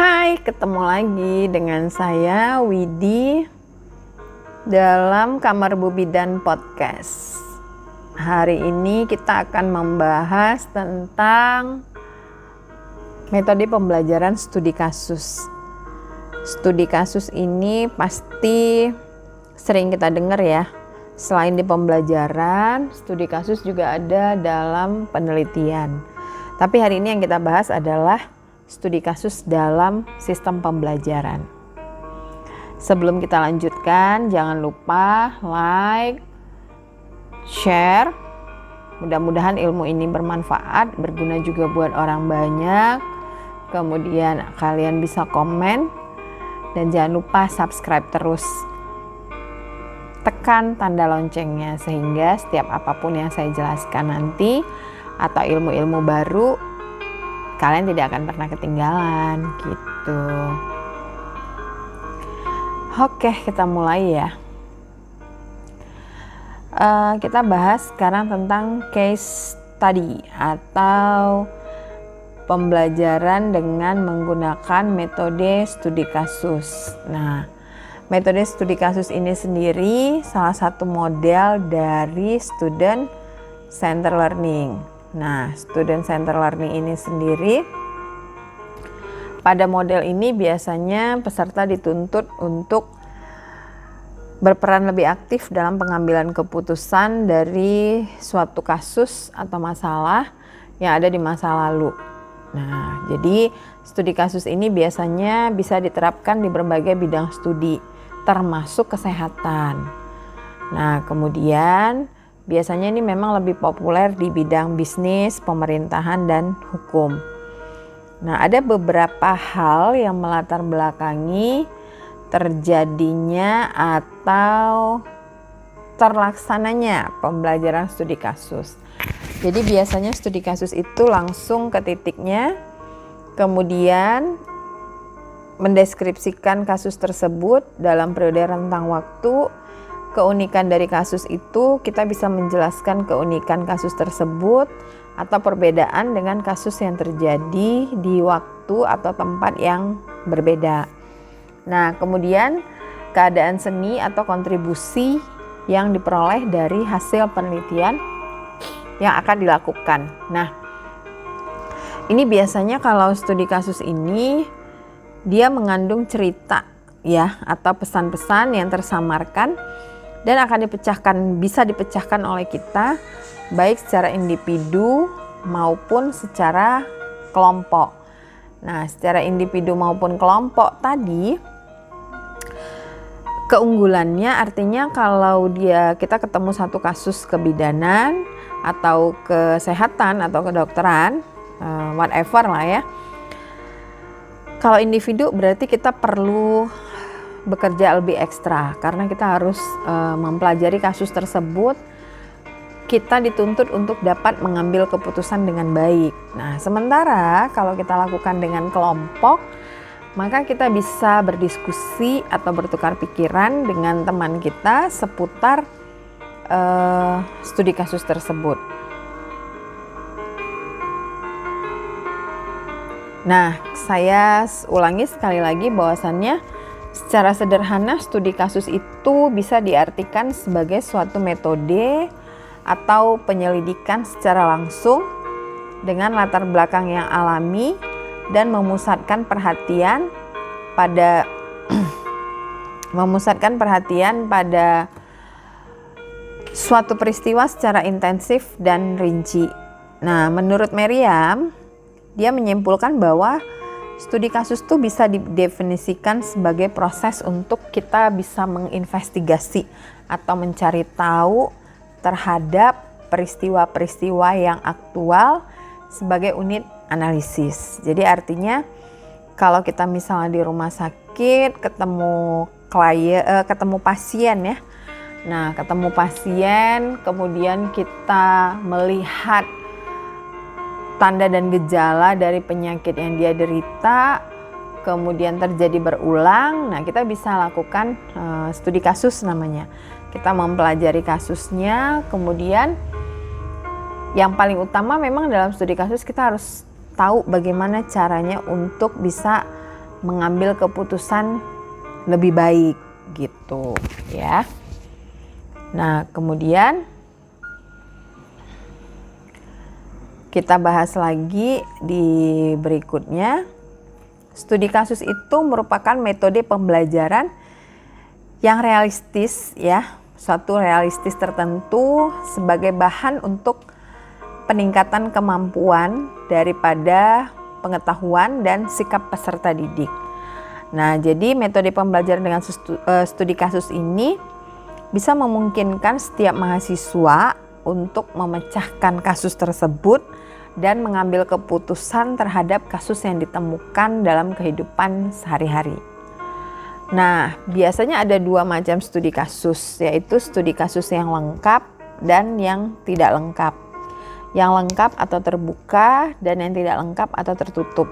Hai, ketemu lagi dengan saya Widi dalam Kamar Bu Bidan Podcast. Hari ini kita akan membahas tentang metode pembelajaran studi kasus. Studi kasus ini pasti sering kita dengar ya. Selain di pembelajaran, studi kasus juga ada dalam penelitian. Tapi hari ini yang kita bahas adalah studi kasus dalam sistem pembelajaran. Sebelum kita lanjutkan, jangan lupa like, share. Mudah-mudahan ilmu ini bermanfaat, berguna juga buat orang banyak. Kemudian kalian bisa komen dan jangan lupa subscribe terus. Tekan tanda loncengnya sehingga setiap apapun yang saya jelaskan nanti atau ilmu-ilmu baru kalian tidak akan pernah ketinggalan gitu. Oke, kita mulai ya. Kita bahas sekarang tentang case study atau pembelajaran dengan menggunakan metode studi kasus. Nah, metode studi kasus ini sendiri salah satu model dari student center learning. Nah, student center learning ini sendiri, pada model ini biasanya peserta dituntut untuk berperan lebih aktif dalam pengambilan keputusan dari suatu kasus atau masalah yang ada di masa lalu. Nah, jadi studi kasus ini biasanya bisa diterapkan di berbagai bidang studi, termasuk kesehatan. Nah, kemudian biasanya ini memang lebih populer di bidang bisnis, pemerintahan, dan hukum. Nah, ada beberapa hal yang melatar belakangi terjadinya atau terlaksananya pembelajaran studi kasus. Jadi biasanya studi kasus itu langsung ke titiknya, kemudian mendeskripsikan kasus tersebut dalam periode rentang waktu. Keunikan dari kasus itu, kita bisa menjelaskan keunikan kasus tersebut atau perbedaan dengan kasus yang terjadi di waktu atau tempat yang berbeda. Nah, kemudian keadaan seni atau kontribusi yang diperoleh dari hasil penelitian yang akan dilakukan. Nah, ini biasanya kalau studi kasus ini dia mengandung cerita ya atau pesan-pesan yang tersamarkan dan akan bisa dipecahkan oleh kita baik secara individu maupun secara kelompok. Nah, secara individu maupun kelompok tadi, keunggulannya artinya kalau kita ketemu satu kasus kebidanan atau kesehatan atau kedokteran, whatever lah ya. Kalau individu berarti kita perlu bekerja lebih ekstra karena kita harus mempelajari kasus tersebut. Kita dituntut untuk dapat mengambil keputusan dengan baik. Nah, sementara kalau kita lakukan dengan kelompok, maka kita bisa berdiskusi atau bertukar pikiran dengan teman kita seputar studi kasus tersebut. Nah, saya ulangi sekali lagi bahwasannya secara sederhana studi kasus itu bisa diartikan sebagai suatu metode atau penyelidikan secara langsung dengan latar belakang yang alami dan memusatkan perhatian pada suatu peristiwa secara intensif dan rinci. Nah, menurut Merriam, dia menyimpulkan bahwa studi kasus itu bisa didefinisikan sebagai proses untuk kita bisa menginvestigasi atau mencari tahu terhadap peristiwa-peristiwa yang aktual sebagai unit analisis. Jadi artinya kalau kita misalnya di rumah sakit ketemu pasien ya. Nah, ketemu pasien kemudian kita melihat tanda dan gejala dari penyakit yang dia derita, kemudian terjadi berulang. Nah, kita bisa lakukan studi kasus namanya. Kita mempelajari kasusnya, kemudian yang paling utama memang dalam studi kasus kita harus tahu bagaimana caranya untuk bisa mengambil keputusan lebih baik gitu ya. Nah, kemudian kita bahas lagi di berikutnya. Studi kasus itu merupakan metode pembelajaran yang realistis ya, suatu realistis tertentu sebagai bahan untuk peningkatan kemampuan daripada pengetahuan dan sikap peserta didik. Nah, jadi metode pembelajaran dengan studi kasus ini bisa memungkinkan setiap mahasiswa untuk memecahkan kasus tersebut dan mengambil keputusan terhadap kasus yang ditemukan dalam kehidupan sehari-hari. Nah, biasanya ada dua macam studi kasus, yaitu studi kasus yang lengkap dan yang tidak lengkap. Yang lengkap atau terbuka dan yang tidak lengkap atau tertutup.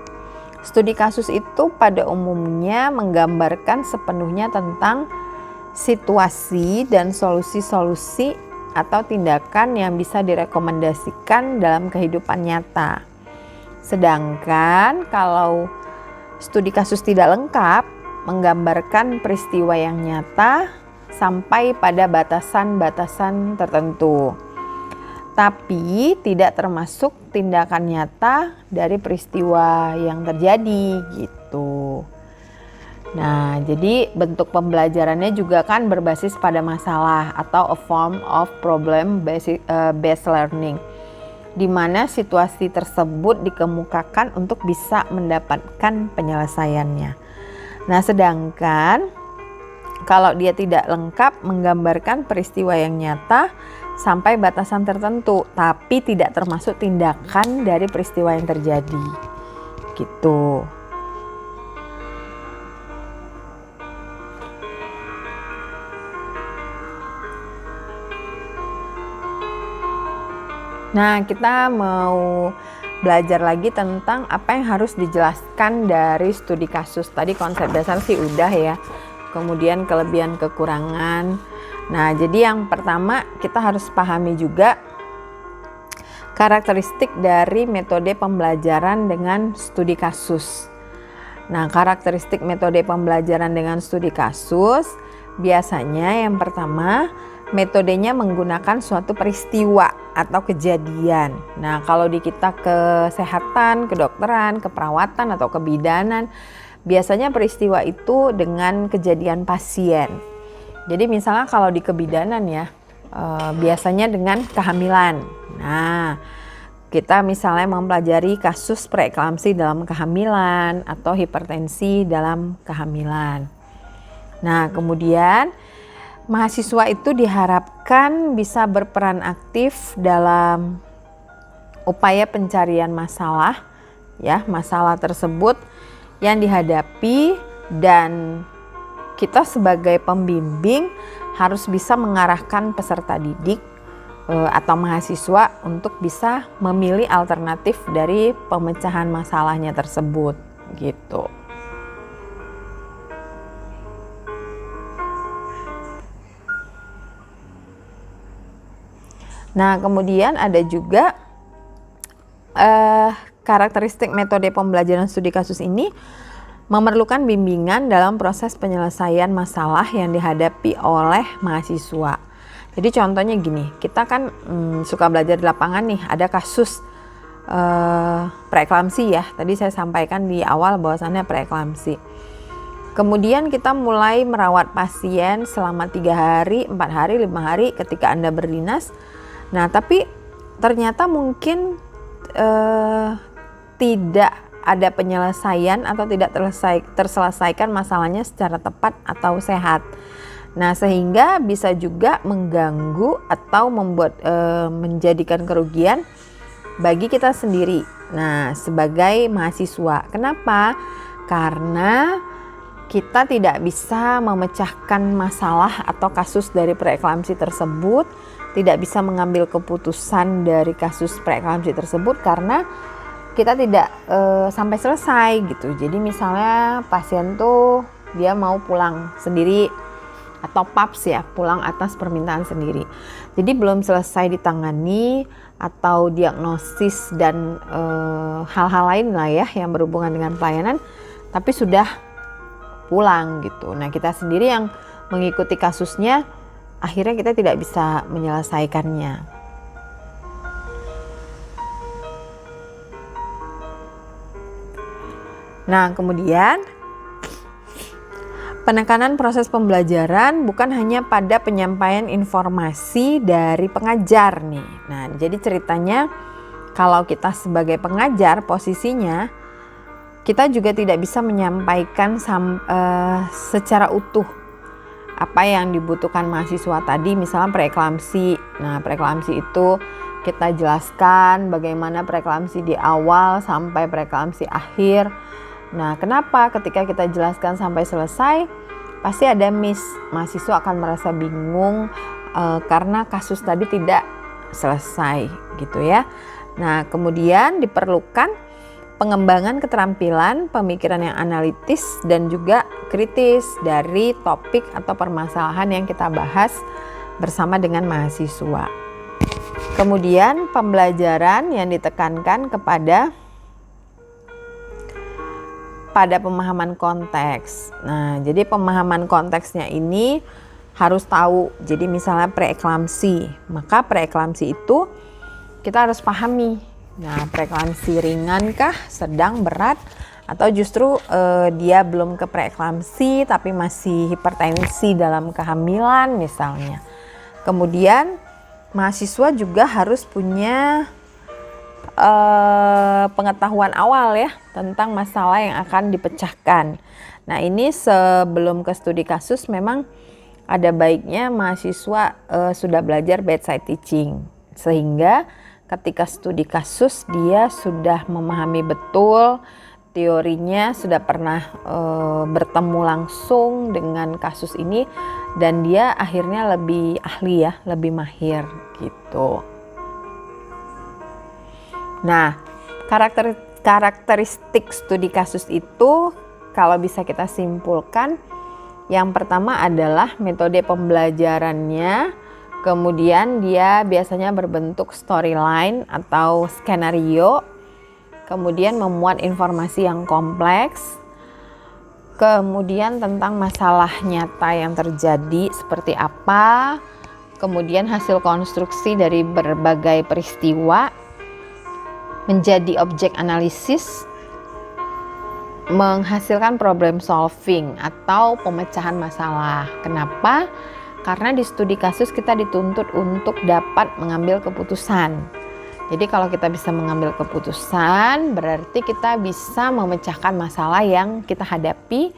Studi kasus itu pada umumnya menggambarkan sepenuhnya tentang situasi dan solusi-solusi atau tindakan yang bisa direkomendasikan dalam kehidupan nyata. Sedangkan kalau studi kasus tidak lengkap menggambarkan peristiwa yang nyata sampai pada batasan-batasan tertentu, tapi tidak termasuk tindakan nyata dari peristiwa yang terjadi gitu. Nah, jadi bentuk pembelajarannya juga kan berbasis pada masalah atau a form of problem based learning, di mana situasi tersebut dikemukakan untuk bisa mendapatkan penyelesaiannya. Nah, sedangkan kalau dia tidak lengkap menggambarkan peristiwa yang nyata sampai batasan tertentu, tapi tidak termasuk tindakan dari peristiwa yang terjadi. Gitu. Nah, kita mau belajar lagi tentang apa yang harus dijelaskan dari studi kasus. Tadi konsep dasar sih udah ya. Kemudian kelebihan kekurangan. Nah, jadi yang pertama kita harus pahami juga karakteristik dari metode pembelajaran dengan studi kasus. Nah, karakteristik metode pembelajaran dengan studi kasus biasanya yang pertama, metodenya menggunakan suatu peristiwa atau kejadian. Nah, kalau di kita kesehatan, kedokteran, keperawatan atau kebidanan, biasanya peristiwa itu dengan kejadian pasien. Jadi misalnya kalau di kebidanan ya, biasanya dengan kehamilan. Nah, kita misalnya mempelajari kasus preeklamsi dalam kehamilan atau hipertensi dalam kehamilan. Nah, kemudian mahasiswa itu diharapkan bisa berperan aktif dalam upaya pencarian masalah, ya, masalah tersebut yang dihadapi, dan kita sebagai pembimbing harus bisa mengarahkan peserta didik atau mahasiswa untuk bisa memilih alternatif dari pemecahan masalahnya tersebut, gitu. Nah, kemudian ada juga karakteristik metode pembelajaran studi kasus ini memerlukan bimbingan dalam proses penyelesaian masalah yang dihadapi oleh mahasiswa. Jadi contohnya gini, kita kan suka belajar di lapangan nih, ada kasus preeklamsi ya. Tadi saya sampaikan di awal bahwasannya preeklamsi. Kemudian kita mulai merawat pasien selama 3 hari, 4 hari, 5 hari ketika Anda berdinas. Nah, tapi ternyata mungkin tidak ada penyelesaian atau tidak terselesaikan masalahnya secara tepat atau sehat. Nah, sehingga bisa juga mengganggu atau membuat menjadikan kerugian bagi kita sendiri. Nah, sebagai mahasiswa. Kenapa? Karena kita tidak bisa memecahkan masalah atau kasus dari preeklamsi tersebut, tidak bisa mengambil keputusan dari kasus preeklamsi tersebut karena kita tidak sampai selesai gitu. Jadi misalnya pasien tuh dia mau pulang sendiri atau PAPS ya, pulang atas permintaan sendiri. Jadi belum selesai ditangani atau diagnosis dan hal-hal lain lah ya yang berhubungan dengan pelayanan. tapi sudah pulang gitu. Nah, kita sendiri yang mengikuti kasusnya, akhirnya kita tidak bisa menyelesaikannya. Nah, kemudian penekanan proses pembelajaran bukan hanya pada penyampaian informasi dari pengajar nih. Nah, jadi ceritanya kalau kita sebagai pengajar posisinya, kita juga tidak bisa menyampaikan secara utuh apa yang dibutuhkan mahasiswa tadi, misalnya preeklamsi. Nah, preeklamsi itu kita jelaskan bagaimana preeklamsi di awal sampai preeklamsi akhir. Nah, kenapa ketika kita jelaskan sampai selesai pasti ada miss, mahasiswa akan merasa bingung karena kasus tadi tidak selesai gitu ya. Nah, kemudian diperlukan pengembangan keterampilan pemikiran yang analitis dan juga kritis dari topik atau permasalahan yang kita bahas bersama dengan mahasiswa. Kemudian pembelajaran yang ditekankan pada pemahaman konteks. Nah, jadi pemahaman konteksnya ini harus tahu. Jadi misalnya preeklamsi, maka preeklamsi itu kita harus pahami. Nah, preeklamsi ringan kah, sedang, berat, atau justru dia belum ke preeklamsi tapi masih hipertensi dalam kehamilan misalnya. Kemudian mahasiswa juga harus punya pengetahuan awal ya tentang masalah yang akan dipecahkan. Nah, ini sebelum ke studi kasus memang ada baiknya mahasiswa sudah belajar bedside teaching, sehingga ketika studi kasus dia sudah memahami betul teorinya, sudah pernah bertemu langsung dengan kasus ini, dan dia akhirnya lebih ahli ya, lebih mahir gitu. Nah, karakteristik studi kasus itu kalau bisa kita simpulkan, yang pertama adalah metode pembelajarannya, kemudian dia biasanya berbentuk storyline atau skenario, kemudian memuat informasi yang kompleks, kemudian tentang masalah nyata yang terjadi seperti apa, kemudian hasil konstruksi dari berbagai peristiwa, menjadi objek analisis, menghasilkan problem solving atau pemecahan masalah. Kenapa? Karena di studi kasus kita dituntut untuk dapat mengambil keputusan. Jadi kalau kita bisa mengambil keputusan, berarti kita bisa memecahkan masalah yang kita hadapi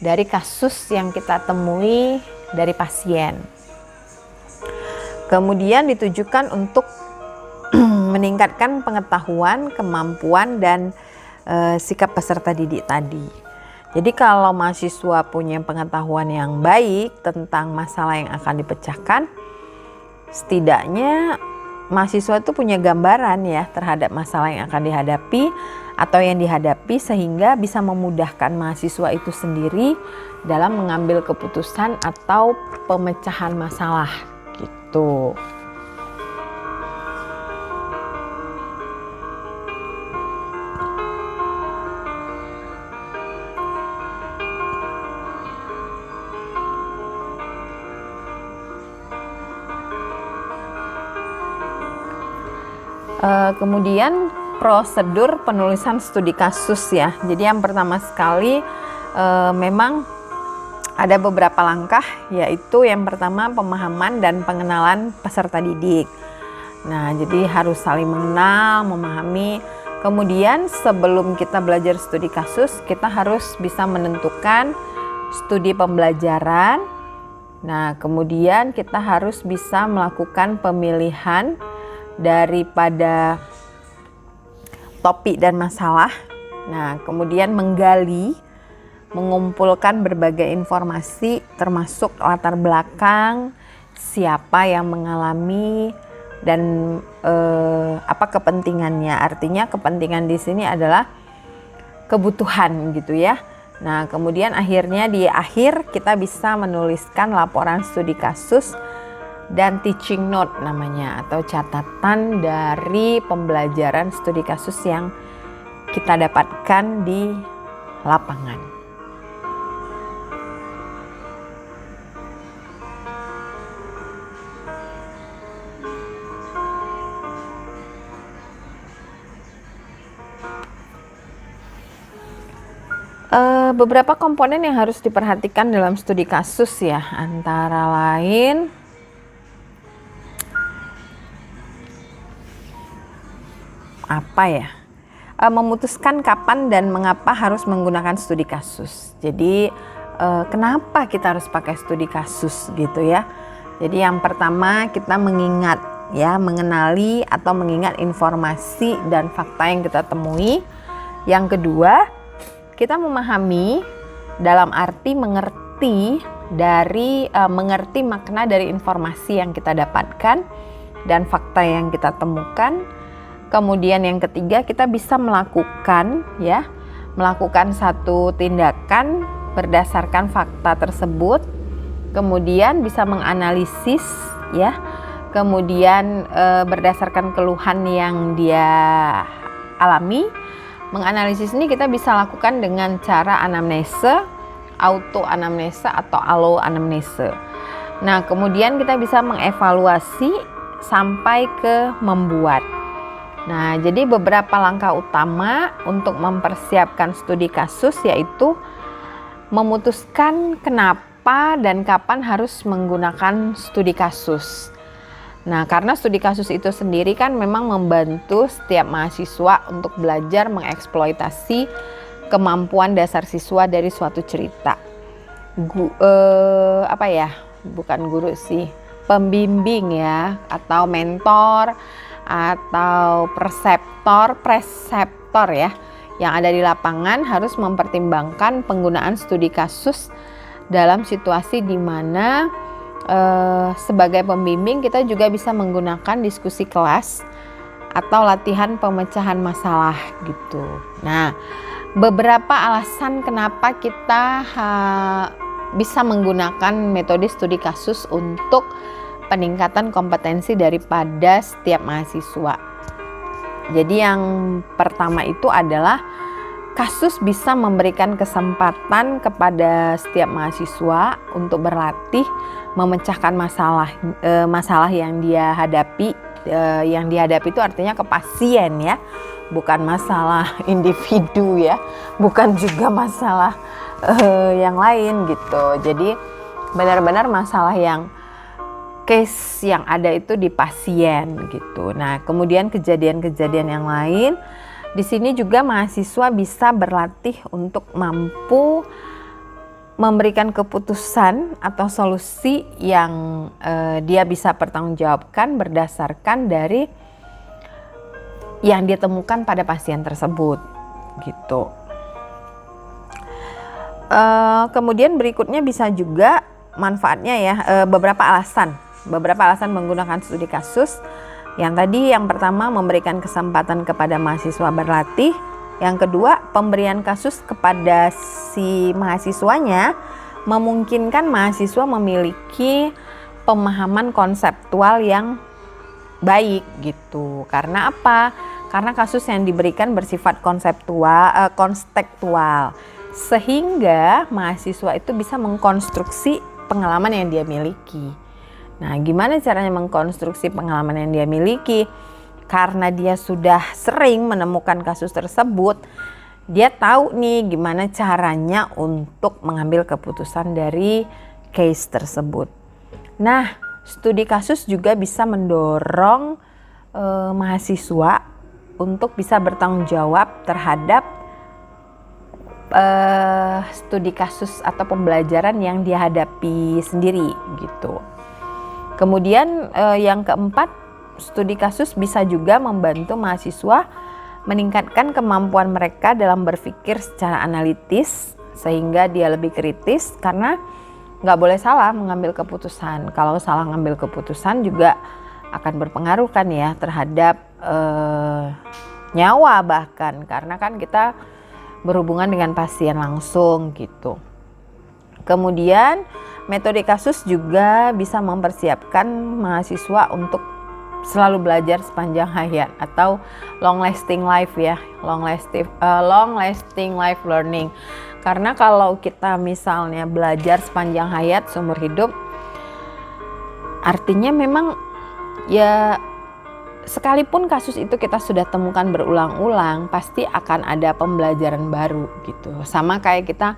dari kasus yang kita temui dari pasien. Kemudian ditujukan untuk meningkatkan pengetahuan, kemampuan, dan sikap peserta didik tadi. Jadi kalau mahasiswa punya pengetahuan yang baik tentang masalah yang akan dipecahkan, setidaknya mahasiswa itu punya gambaran ya terhadap masalah yang akan dihadapi atau yang dihadapi, sehingga bisa memudahkan mahasiswa itu sendiri dalam mengambil keputusan atau pemecahan masalah gitu. Kemudian prosedur penulisan studi kasus ya. Jadi yang pertama sekali memang ada beberapa langkah, yaitu yang pertama pemahaman dan pengenalan peserta didik. Nah, jadi harus saling mengenal, memahami. Kemudian sebelum kita belajar studi kasus, kita harus bisa menentukan studi pembelajaran. Nah, kemudian kita harus bisa melakukan pemilihan daripada topik dan masalah. Nah, kemudian menggali, mengumpulkan berbagai informasi termasuk latar belakang, siapa yang mengalami, dan apa kepentingannya. Artinya kepentingan di sini adalah kebutuhan gitu ya. Nah, kemudian akhirnya di akhir kita bisa menuliskan laporan studi kasus dan teaching note namanya, atau catatan dari pembelajaran studi kasus yang kita dapatkan di lapangan. Beberapa komponen yang harus diperhatikan dalam studi kasus ya, antara lain apa ya? Memutuskan kapan dan mengapa harus menggunakan studi kasus. Jadi kenapa kita harus pakai studi kasus gitu ya? Jadi yang pertama kita mengingat ya, mengenali atau mengingat informasi dan fakta yang kita temui. Yang kedua, kita memahami dalam arti mengerti makna dari informasi yang kita dapatkan dan fakta yang kita temukan. Kemudian yang ketiga, kita bisa melakukan satu tindakan berdasarkan fakta tersebut. Kemudian bisa menganalisis ya. Kemudian berdasarkan keluhan yang dia alami. Menganalisis ini kita bisa lakukan dengan cara anamnese, autoanamnese atau aloanamnese. Nah, kemudian kita bisa mengevaluasi sampai ke membuat. Nah, jadi beberapa langkah utama untuk mempersiapkan studi kasus yaitu memutuskan kenapa dan kapan harus menggunakan studi kasus. Nah, karena studi kasus itu sendiri kan memang membantu setiap mahasiswa untuk belajar mengeksploitasi kemampuan dasar siswa dari suatu cerita. Bukan guru sih, pembimbing ya, atau mentor, atau preseptor ya, yang ada di lapangan harus mempertimbangkan penggunaan studi kasus dalam situasi di mana sebagai pembimbing kita juga bisa menggunakan diskusi kelas atau latihan pemecahan masalah gitu. Nah, beberapa alasan kenapa kita bisa menggunakan metode studi kasus untuk peningkatan kompetensi daripada setiap mahasiswa. Jadi yang pertama itu adalah kasus bisa memberikan kesempatan kepada setiap mahasiswa untuk berlatih memecahkan masalah yang dia hadapi. Yang dihadapi itu artinya ke pasien ya, bukan masalah individu ya, bukan juga masalah yang lain gitu. Jadi benar-benar masalah yang case yang ada itu di pasien gitu. Nah, kemudian kejadian-kejadian yang lain. Di sini juga mahasiswa bisa berlatih untuk mampu memberikan keputusan atau solusi yang dia bisa pertanggungjawabkan berdasarkan dari yang dia temukan pada pasien tersebut gitu. Kemudian berikutnya bisa juga manfaatnya ya, beberapa alasan menggunakan studi kasus. Yang tadi yang pertama memberikan kesempatan kepada mahasiswa berlatih. Yang kedua, pemberian kasus kepada si mahasiswanya memungkinkan mahasiswa memiliki pemahaman konseptual yang baik gitu. Karena apa? Karena kasus yang diberikan bersifat kontekstual, sehingga mahasiswa itu bisa mengkonstruksi pengalaman yang dia miliki. Nah, gimana caranya mengkonstruksi pengalaman yang dia miliki? Karena dia sudah sering menemukan kasus tersebut, dia tahu nih gimana caranya untuk mengambil keputusan dari case tersebut. Nah, studi kasus juga bisa mendorong mahasiswa untuk bisa bertanggung jawab terhadap studi kasus atau pembelajaran yang dia hadapi sendiri gitu. Kemudian yang keempat, studi kasus bisa juga membantu mahasiswa meningkatkan kemampuan mereka dalam berpikir secara analitis sehingga dia lebih kritis, karena nggak boleh salah mengambil keputusan. Kalau salah mengambil keputusan juga akan berpengaruh kan ya terhadap nyawa bahkan, karena kan kita berhubungan dengan pasien langsung gitu. Kemudian metode kasus juga bisa mempersiapkan mahasiswa untuk selalu belajar sepanjang hayat atau long lasting life ya, long lasting life learning. Karena kalau kita misalnya belajar sepanjang hayat seumur hidup, artinya memang ya sekalipun kasus itu kita sudah temukan berulang-ulang, pasti akan ada pembelajaran baru gitu. Sama kayak kita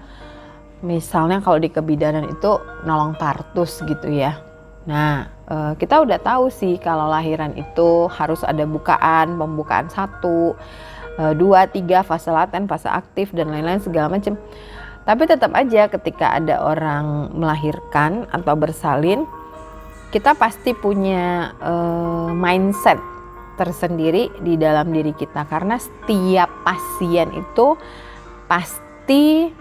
misalnya kalau di kebidanan itu nolong partus gitu ya. Nah, kita udah tahu sih kalau lahiran itu harus ada pembukaan 1, 2, 3, fase laten, fase aktif dan lain-lain segala macam. Tapi tetap aja ketika ada orang melahirkan atau bersalin, kita pasti punya mindset tersendiri di dalam diri kita, karena setiap pasien itu pasti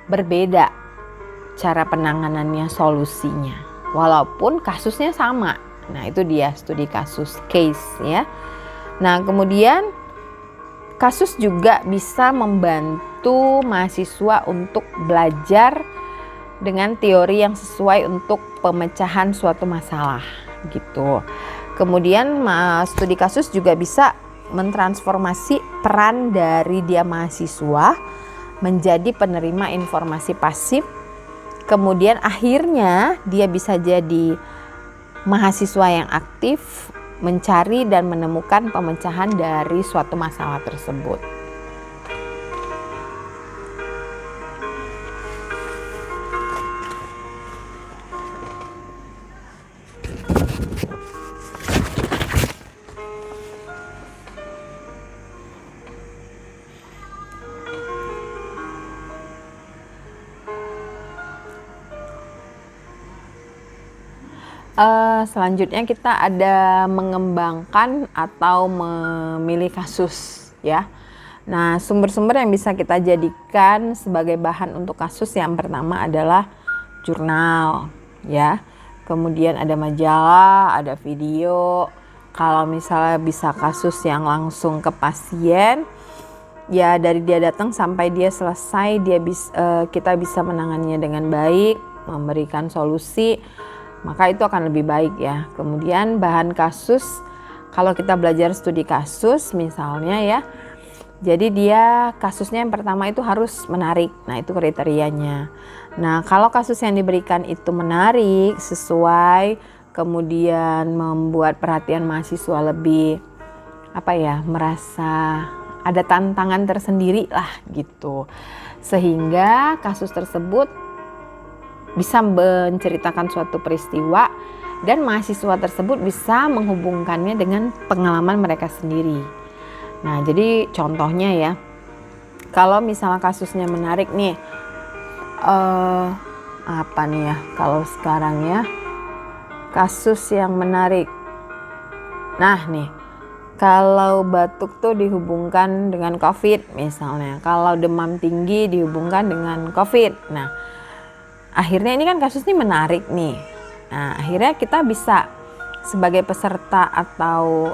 berbeda cara penanganannya, solusinya, walaupun kasusnya sama. Nah, itu dia studi kasus, case ya. Nah, kemudian kasus juga bisa membantu mahasiswa untuk belajar dengan teori yang sesuai untuk pemecahan suatu masalah gitu. Kemudian studi kasus juga bisa mentransformasi peran dari dia mahasiswa menjadi penerima informasi pasif. Kemudian akhirnya dia bisa jadi mahasiswa yang aktif mencari dan menemukan pemecahan dari suatu masalah tersebut. Selanjutnya kita ada mengembangkan atau memilih kasus ya. Nah, sumber-sumber yang bisa kita jadikan sebagai bahan untuk kasus yang pertama adalah jurnal ya. Kemudian ada majalah, ada video. Kalau misalnya bisa kasus yang langsung ke pasien, ya dari dia datang sampai dia selesai kita bisa menanganinya dengan baik, memberikan solusi, maka itu akan lebih baik ya. Kemudian bahan kasus, kalau kita belajar studi kasus misalnya ya, jadi dia kasusnya yang pertama itu harus menarik. Nah, itu kriterianya. Nah, kalau kasus yang diberikan itu menarik, sesuai, kemudian membuat perhatian mahasiswa lebih merasa ada tantangan tersendiri lah gitu, sehingga kasus tersebut bisa menceritakan suatu peristiwa dan mahasiswa tersebut bisa menghubungkannya dengan pengalaman mereka sendiri. Nah, jadi contohnya ya, kalau misalnya kasusnya menarik nih, kalau sekarang ya, kasus yang menarik. Nah nih, kalau batuk tuh dihubungkan dengan COVID misalnya, kalau demam tinggi dihubungkan dengan COVID. Nah, akhirnya ini kan kasus ini menarik nih. Nah, akhirnya kita bisa sebagai peserta atau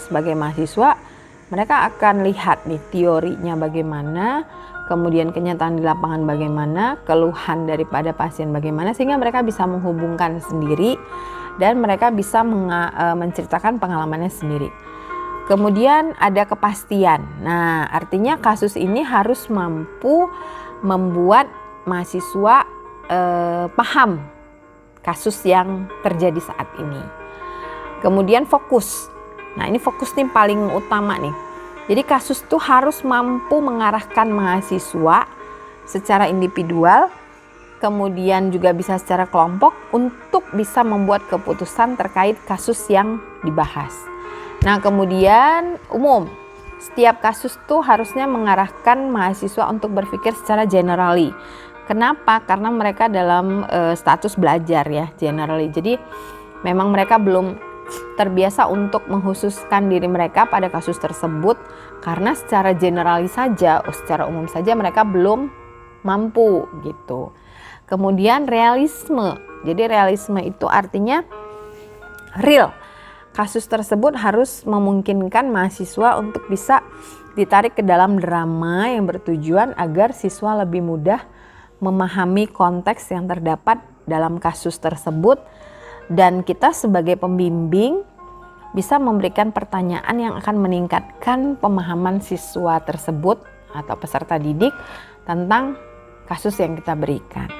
sebagai mahasiswa, mereka akan lihat nih teorinya bagaimana, kemudian kenyataan di lapangan bagaimana, keluhan daripada pasien bagaimana, sehingga mereka bisa menghubungkan sendiri dan mereka bisa menceritakan pengalamannya sendiri. Kemudian ada kepastian. Nah, artinya kasus ini harus mampu membuat mahasiswa paham kasus yang terjadi saat ini. Kemudian fokus. Nah, ini fokus nih paling utama nih. Jadi kasus itu harus mampu mengarahkan mahasiswa secara individual, kemudian juga bisa secara kelompok untuk bisa membuat keputusan terkait kasus yang dibahas. Nah, kemudian umum. Setiap kasus tuh harusnya mengarahkan mahasiswa untuk berpikir secara generally. Kenapa? Karena mereka dalam status belajar ya, generally. Jadi memang mereka belum terbiasa untuk mengkhususkan diri mereka pada kasus tersebut, karena secara generalis saja, secara umum saja mereka belum mampu gitu. Kemudian realisme. Jadi realisme itu artinya real. Kasus tersebut harus memungkinkan mahasiswa untuk bisa ditarik ke dalam drama yang bertujuan agar siswa lebih mudah memahami konteks yang terdapat dalam kasus tersebut, dan kita sebagai pembimbing bisa memberikan pertanyaan yang akan meningkatkan pemahaman siswa tersebut atau peserta didik tentang kasus yang kita berikan.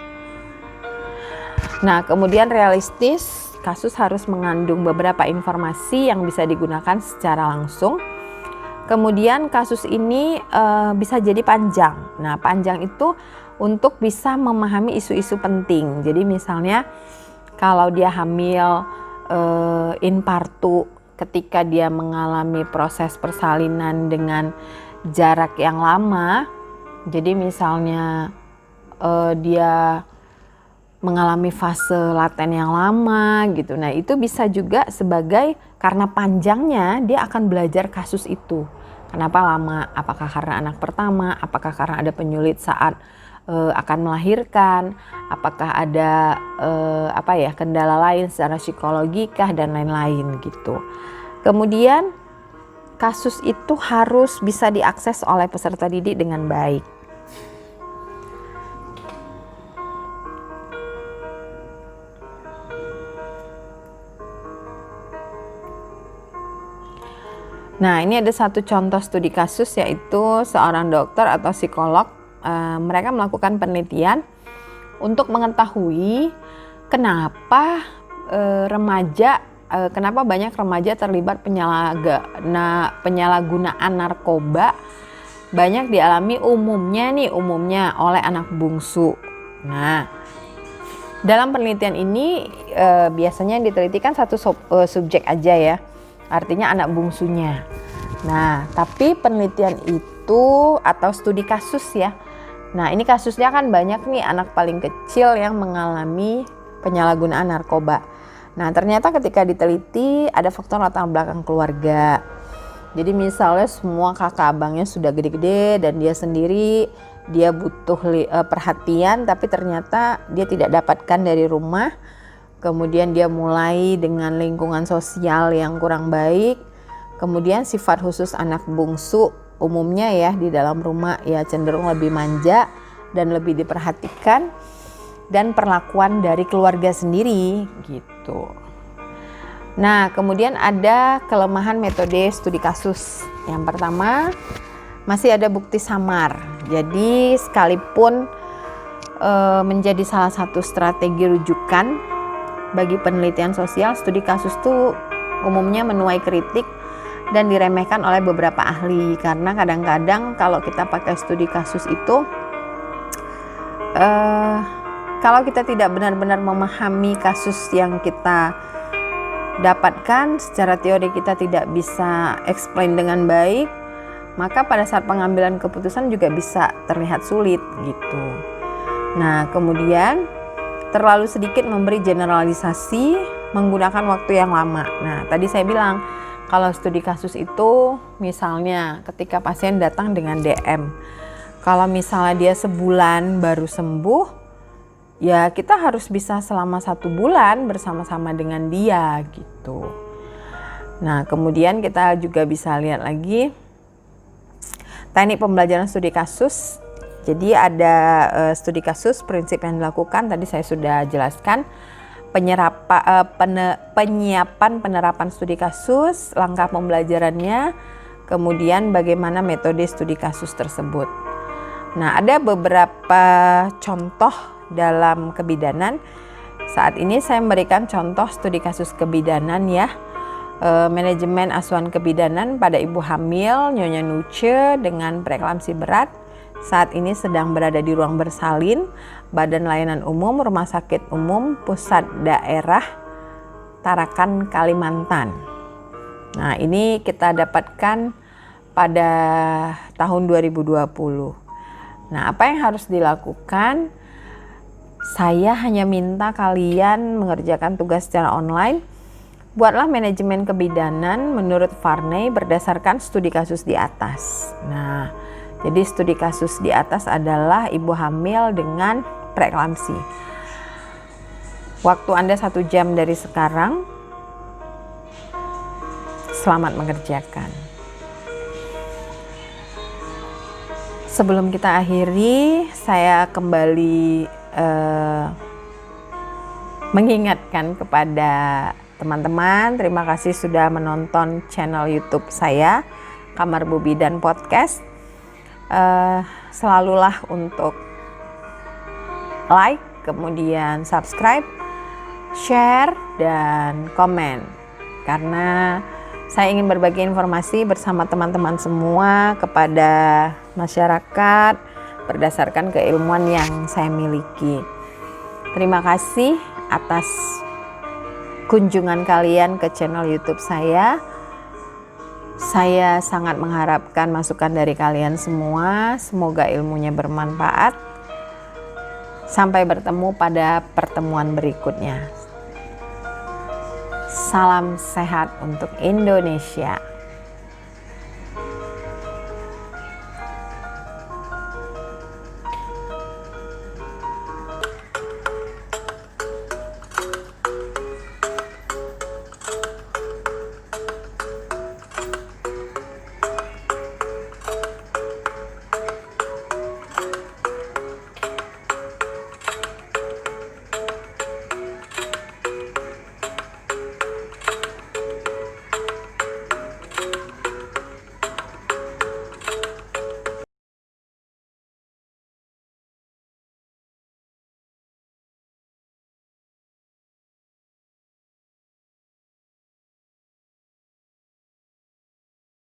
Nah, kemudian realistis, kasus harus mengandung beberapa informasi yang bisa digunakan secara langsung. Kemudian kasus ini bisa jadi panjang. Nah, panjang itu untuk bisa memahami isu-isu penting. Jadi misalnya kalau dia hamil in partu ketika dia mengalami proses persalinan dengan jarak yang lama. Jadi misalnya dia mengalami fase laten yang lama gitu. Nah, itu bisa juga sebagai karena panjangnya dia akan belajar kasus itu. Kenapa lama? Apakah karena anak pertama? Apakah karena ada penyulit saat akan melahirkan? Apakah ada kendala lain secara psikologikah dan lain-lain gitu. Kemudian kasus itu harus bisa diakses oleh peserta didik dengan baik. Nah, ini ada satu contoh studi kasus, yaitu seorang dokter atau psikolog. Mereka melakukan penelitian untuk mengetahui kenapa kenapa banyak remaja terlibat penyalahgunaan narkoba banyak dialami umumnya oleh anak bungsu. Nah, dalam penelitian ini biasanya ditelitikan satu subjek aja ya. Artinya anak bungsunya. Nah, tapi penelitian itu atau studi kasus ya. Nah, ini kasusnya kan banyak nih anak paling kecil yang mengalami penyalahgunaan narkoba. Nah, ternyata ketika diteliti ada faktor latar belakang keluarga. Jadi misalnya semua kakak abangnya sudah gede-gede dan dia sendiri dia butuh perhatian, tapi ternyata dia tidak dapatkan dari rumah. Kemudian dia mulai dengan lingkungan sosial yang kurang baik. Kemudian sifat khusus anak bungsu umumnya ya di dalam rumah ya cenderung lebih manja dan lebih diperhatikan, dan perlakuan dari keluarga sendiri gitu. Nah, kemudian ada kelemahan metode studi kasus. Yang pertama, masih ada bukti samar. Jadi sekalipun menjadi salah satu strategi rujukan bagi penelitian sosial, studi kasus itu umumnya menuai kritik dan diremehkan oleh beberapa ahli, karena kadang-kadang kalau kita pakai studi kasus itu kalau kita tidak benar-benar memahami kasus yang kita dapatkan, secara teori kita tidak bisa explain dengan baik, maka pada saat pengambilan keputusan juga bisa terlihat sulit gitu. Nah, kemudian terlalu sedikit memberi generalisasi menggunakan waktu yang lama. Nah, tadi saya bilang kalau studi kasus itu misalnya ketika pasien datang dengan DM, kalau misalnya dia sebulan baru sembuh, ya kita harus bisa selama 1 bulan bersama-sama dengan dia gitu. Nah, kemudian kita juga bisa lihat lagi teknik pembelajaran studi kasus. Jadi ada studi kasus, prinsip yang dilakukan tadi saya sudah jelaskan, penyiapan penerapan studi kasus, langkah pembelajarannya, kemudian bagaimana metode studi kasus tersebut. Nah, ada beberapa contoh dalam kebidanan. Saat ini saya memberikan contoh studi kasus kebidanan ya. Manajemen asuhan kebidanan pada ibu hamil Nyonya Nuce dengan preeklamsi berat. Saat ini sedang berada di ruang bersalin Badan Layanan Umum Rumah Sakit Umum Pusat Daerah Tarakan, Kalimantan. Nah, ini kita dapatkan pada tahun 2020. Nah, apa yang harus dilakukan? Saya hanya minta kalian mengerjakan tugas secara online. Buatlah manajemen kebidanan menurut Varney berdasarkan studi kasus di atas. Nah, jadi studi kasus di atas adalah ibu hamil dengan preeklamsi. Waktu Anda 1 jam dari sekarang. Selamat mengerjakan. Sebelum kita akhiri, saya kembali mengingatkan kepada teman-teman, terima kasih sudah menonton channel YouTube saya, Kamar Bu Bidan Podcast. Selalulah untuk like, kemudian subscribe, share, dan komen. Karena saya ingin berbagi informasi bersama teman-teman semua kepada masyarakat berdasarkan keilmuan yang saya miliki. Terima kasih atas kunjungan kalian ke channel YouTube saya. Saya sangat mengharapkan masukan dari kalian semua. Semoga ilmunya bermanfaat. Sampai bertemu pada pertemuan berikutnya. Salam sehat untuk Indonesia.